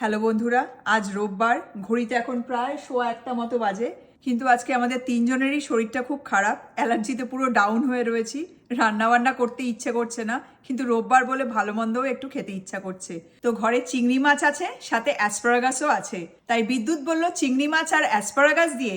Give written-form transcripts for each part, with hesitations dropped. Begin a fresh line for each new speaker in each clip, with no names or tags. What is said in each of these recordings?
Hello বন্ধুরা, আজ রোববার, ঘড়িতে এখন প্রায় 1:15 মতো বাজে। কিন্তু আজকে আমাদের তিনজনেরই শরীরটা খুব খারাপ, অ্যালার্জিতে পুরো ডাউন হয়ে রয়েছি। রান্নাবান্না করতে ইচ্ছে করছে না, কিন্তু রোববার বলে ভালো মন্দও একটু খেতে ইচ্ছা করছে। তো ঘরে চিংড়ি মাছ আছে, সাথে অ্যাসপারাগাসও আছে। তাই বিদ্যুৎ বলল চিংড়ি মাছ আর অ্যাসপারাগাস দিয়ে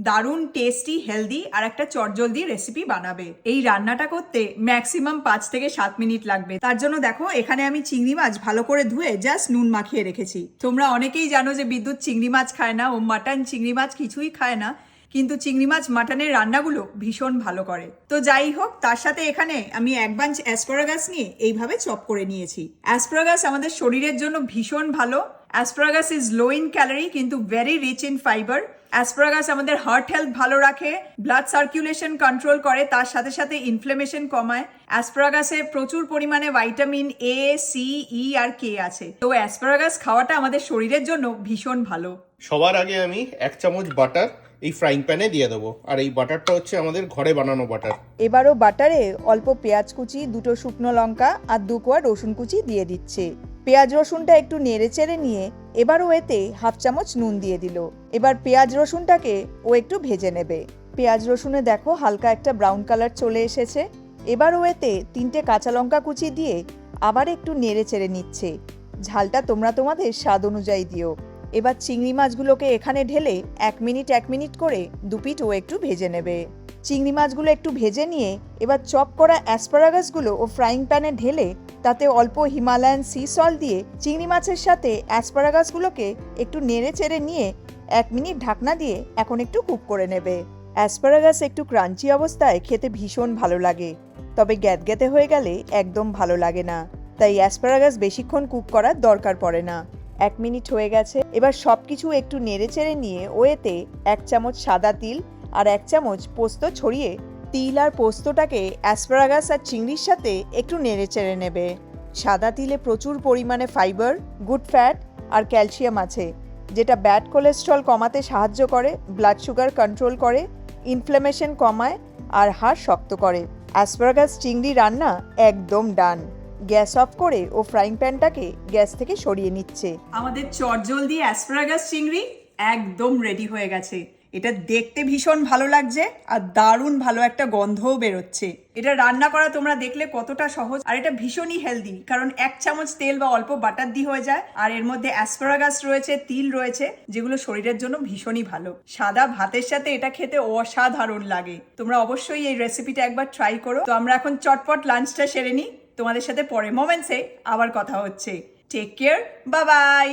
দারুণ টেস্টি, হেলদি আর একটা চটজলদি রেসিপি বানাবে। এই রান্নাটা করতে ম্যাক্সিমাম 5 থেকে 7 মিনিট লাগবে। তার জন্য দেখো, এখানে আমি চিংড়ি মাছ ভালো করে ধুয়ে জাস্ট নুন মাখিয়ে রেখেছি। তোমরা অনেকেই জানো যে বিদ্যুৎ চিংড়ি মাছ খায় না, ও মাটন চিংড়ি মাছ কিছুই খায় না, কিন্তু চিংড়ি মাছ মাটনের রান্নাগুলো ভীষণ ভালো করে। তো যাই হোক, তার সাথে এখানে আমি এক বাঞ্চ অ্যাসপারাগাস নিয়ে এইভাবে চপ করে নিয়েছি। অ্যাসপারাগাস আমাদের শরীরের জন্য ভীষণ ভালো। Asparagus is low in calorie কিন্তু very rich in fibre. Asparagus আমাদের হার্ট হেলথ ভালো রাখে, ব্লাড সার্কুলেশন কন্ট্রোল করে, তার সাথে সাথে ইনফ্লেমেশন কমায়। অ্যাসপারাগাসে প্রচুর পরিমাণে ভাইটামিন এ, সি, ই আর কে আছে। তো অ্যাসপারাগাস খাওয়াটা আমাদের শরীরের জন্য ভীষণ ভালো।
সবার আগে আমি 1 চামচ বাটার এই ফ্রাইং প্যানে দিয়ে দেবো। আর এই বাটারটা হচ্ছে আমাদের ঘরে বানানো বাটার।
এবারও বাটারে অল্প পেঁয়াজ কুচি, 2টো শুকনো লঙ্কা আর 2 কোয়া রসুন কুচি দিয়ে দিচ্ছে। পেঁয়াজ রসুনটা একটু নেড়ে চেড়ে নিয়ে এবারও এতে 1/2 চামচ নুন দিয়ে দিল। এবার পেঁয়াজ রসুনটাকে ও একটু ভেজে নেবে। পেঁয়াজ রসুনে দেখো হালকা একটা ব্রাউন কালার চলে এসেছে। এবারও এতে 3টে কাঁচা লঙ্কা কুচি দিয়ে আবার একটু নেড়ে চেড়ে নিচ্ছে। ঝালটা তোমরা তোমাদের স্বাদ অনুযায়ী দিও। এবার চিংড়ি মাছগুলোকে এখানে ঢেলে 1 মিনিট করে দুপিট ও একটু ভেজে নেবে। চিংড়ি মাছগুলো একটু ভেজে নিয়ে এবার চপ করা অ্যাসপারাগাসগুলো ও ফ্রাইং প্যানে ঢেলে তাতে অল্প হিমালয়ান সি সল্ট দিয়ে চিংড়ি মাছের সাথে অ্যাসপারাগাসগুলোকে একটু নেড়ে চেড়ে নিয়ে 1 মিনিট ঢাকনা দিয়ে এখন একটু কুক করে নেবে। অ্যাসপারাগাস একটু ক্রাঞ্চি অবস্থায় খেতে ভীষণ ভালো লাগে, তবে গ্যাদগ্যাদে হয়ে গেলে একদম ভালো লাগে না। তাই অ্যাসপারাগাস বেশিক্ষণ কুক করার দরকার পড়ে না। 1 মিনিট হয়ে গেছে। এবার সব কিছু একটু নেড়ে চেড়ে নিয়ে ওয়েতে 1 চামচ সাদা তিল আর 1 চামচ পোস্ত ছড়িয়ে তিল আর পোস্তটাকে অ্যাসপারাগাস আর চিংড়ির সাথে একটু নেড়ে চেড়ে নেবে। সাদা তিলে প্রচুর পরিমাণে ফাইবার, গুড ফ্যাট আর ক্যালসিয়াম আছে, যেটা ব্যাড কোলেস্ট্রল কমাতে সাহায্য করে, ব্লাড সুগার কন্ট্রোল করে, ইনফ্ল্যামেশন কমায় আর হাড় শক্ত করে। অ্যাসপারাগাস চিংড়ি রান্না একদম ডান। গ্যাস অফ করে ও ফ্রাইং প্যানটাকে গ্যাস থেকে সরিয়ে নিচ্ছে।
আমাদের চটজলদি অ্যাসপারাগাস চিংড়ি একদম রেডি হয়ে গেছে। এটা দেখতে ভীষণ ভালো লাগছে আর দারুণ ভালো একটা গন্ধও বেরোচ্ছে। এটা রান্না করা তোমরা দেখলে কতটা সহজ, আর এটা ভীষণই হেলদি, কারণ 1 চামচ তেল বা অল্প বাটার দিয়ে হয়ে যায়। আর এর মধ্যে অ্যাসপারাগাস রয়েছে, তিল রয়েছে, যেগুলো শরীরের জন্য ভীষণই ভালো। সাদা ভাতের সাথে এটা খেতে অসাধারণ লাগে। তোমরা অবশ্যই এই রেসিপিটা একবার ট্রাই করো। তো আমরা এখন চটপট লাঞ্চটা সেরে নিই। তোমাদের সাথে পরে মোমেন্টসে আবার কথা হচ্ছে। Take care, bye by.